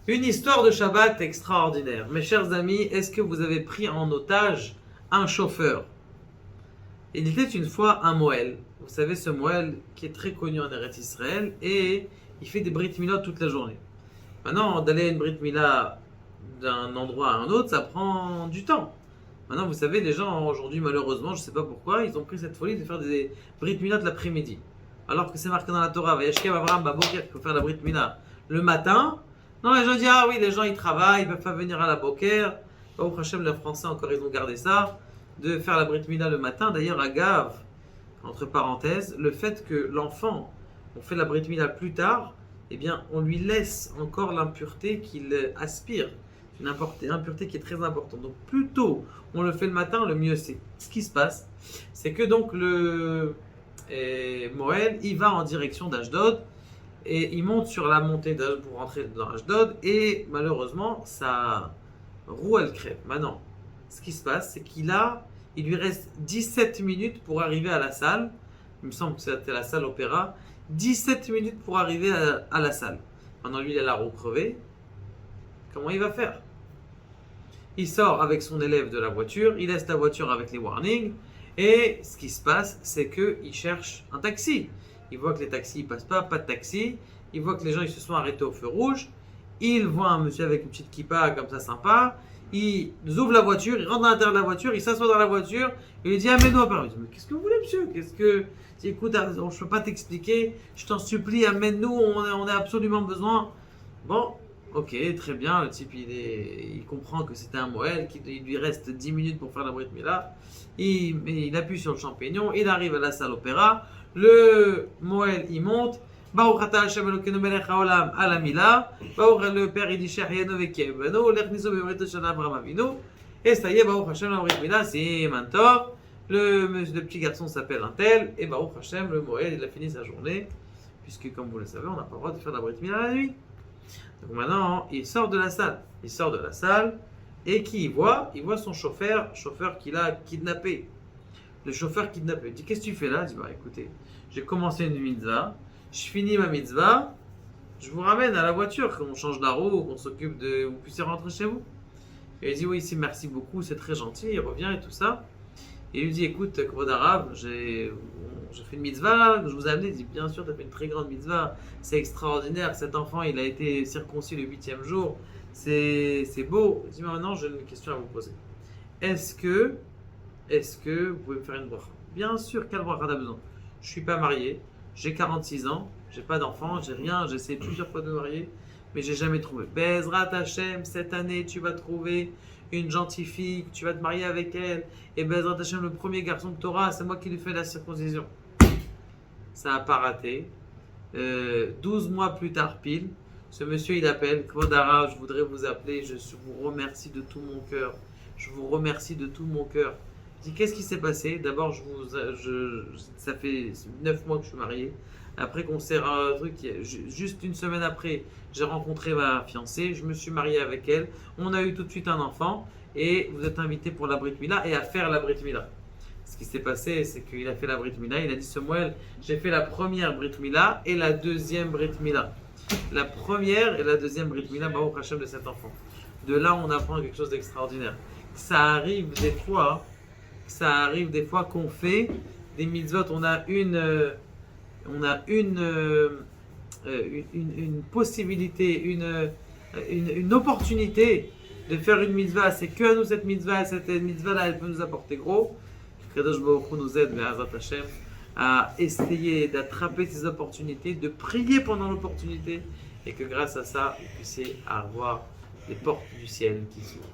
Une histoire de Shabbat extraordinaire. Mes chers amis, est-ce que vous avez pris en otage un chauffeur? Il était une fois un Moël. Vous savez, ce Moël qui est très connu en Eretz Israël et il fait des Brit Mila toute la journée. Maintenant, d'aller à une Brit Mila d'un endroit à un autre, ça prend du temps. Maintenant, vous savez, les gens aujourd'hui, malheureusement, je ne sais pas pourquoi, ils ont pris cette folie de faire des Brit Mila de l'après-midi. Alors que c'est marqué dans la Torah, Vayashkev Avraham Baboker, qu'il faut faire la Brit Mila le matin. Non, les gens disent, ah oui, les gens ils travaillent, ils peuvent pas venir à la Boker. Au Hachem, les Français encore, ils ont gardé ça, de faire la Brit Mila le matin. D'ailleurs, à Gave, entre parenthèses, le fait que l'enfant, on fait la Brit Mila plus tard, eh bien, on lui laisse encore l'impureté qu'il aspire. Une impureté qui est très importante. Donc, plus tôt on le fait le matin, le mieux c'est. Ce qui se passe, c'est que donc le Moël, il va en direction d'Ashdod et il monte sur la montée pour rentrer dans Ashdod et malheureusement, sa roue, elle crève. Maintenant, ce qui se passe, c'est il lui reste 17 minutes pour arriver à la salle. Il me semble que c'était la salle opéra. 17 minutes pour arriver à la salle. Maintenant, lui, il a la roue crevée. Comment il va faire? Il sort avec son élève de la voiture, il laisse la voiture avec les warnings, et ce qui se passe, c'est qu'il cherche un taxi. Il voit que les taxis ne passent pas de taxi, il voit que les gens ils se sont arrêtés au feu rouge, il voit un monsieur avec une petite kippa comme ça sympa, il ouvre la voiture, il rentre dans l'intérieur de la voiture, il s'assoit dans la voiture, il lui dit amène-nous à Paris. Il dit mais qu'est-ce que vous voulez monsieur? Écoute, je ne peux pas t'expliquer, je t'en supplie, amène-nous, on a absolument besoin. Bon, ok, très bien, le type il comprend que c'était un Moël, qu'il lui reste 10 minutes pour faire la Brit Mila. Il appuie sur le champignon, il arrive à la salle opéra, le Moël il monte, Baruch ata Hashem Elokeinu melech haolam à la Mila, Baruch le père il dit Shehyanu vekevenu, l'echnisu bevrito shel Avraham Avinu, et ça y est, Baruch Hashem la Brit Mila, c'est Mantov, le petit garçon s'appelle un tel, et Baruch Hashem, le Moël il a fini sa journée, puisque comme vous le savez, on n'a pas le droit de faire la Brit Mila la nuit. Donc maintenant, il sort de la salle. Il sort de la salle et qui il voit? Il voit son chauffeur qu'il a kidnappé. Le chauffeur kidnappé. Il dit qu'est-ce que tu fais là? Il dit bah écoutez, j'ai commencé une mitzvah, je finis ma mitzvah, je vous ramène à la voiture, qu'on change la roue, qu'on s'occupe de, vous puissiez rentrer chez vous. Et il dit oui, merci beaucoup, c'est très gentil. Il revient et tout ça. Et il lui dit écoute, Kvod Arav, j'ai fait une mitzvah que je vous ai amené. Il dit bien sûr, tu as fait une très grande mitzvah, c'est extraordinaire. Cet enfant, il a été circoncis le 8e jour, c'est beau. Il dit mais maintenant, j'ai une question à vous poser. Est-ce que vous pouvez me faire une bracha? Bien sûr, quelle bracha t'as besoin? Je ne suis pas marié, j'ai 46 ans, j'ai pas d'enfant, j'ai rien, j'ai essayé plusieurs fois de me marier, mais j'ai jamais trouvé. Bezrat Hashem, cette année, tu vas trouver une gentille fille, tu vas te marier avec elle, et Bezrat Hashem, le premier garçon que tu auras, c'est moi qui lui fais la circoncision. Ça n'a pas raté. 12 mois plus tard, pile, ce monsieur il appelle, Kvod Arav, je voudrais vous appeler, je vous remercie de tout mon cœur. Je vous remercie de tout mon cœur. Je dis, qu'est-ce qui s'est passé? D'abord, ça fait 9 mois que je suis marié. Après qu'on s'est juste une semaine après, j'ai rencontré ma fiancée, je me suis marié avec elle, on a eu tout de suite un enfant et vous êtes invité pour la Brit Mila et à faire la Brit Mila. Ce qui s'est passé, c'est qu'il a fait la Brit Mila, il a dit ce Moël, j'ai fait la première Brit Mila et la deuxième Brit Mila. La première et la deuxième Brit Mila, Baruch Hashem de cet enfant. De là, on apprend quelque chose d'extraordinaire. Ça arrive des fois qu'on fait des mitzvot, on a une possibilité, une opportunité de faire une mitzvah. C'est que à nous cette mitzvah là, elle peut nous apporter gros. Que Kadosh Baruch Hu nous aide, Be'ezrat Hashem, à essayer d'attraper ces opportunités, de prier pendant l'opportunité, et que grâce à ça, vous puissiez avoir les portes du ciel qui s'ouvrent.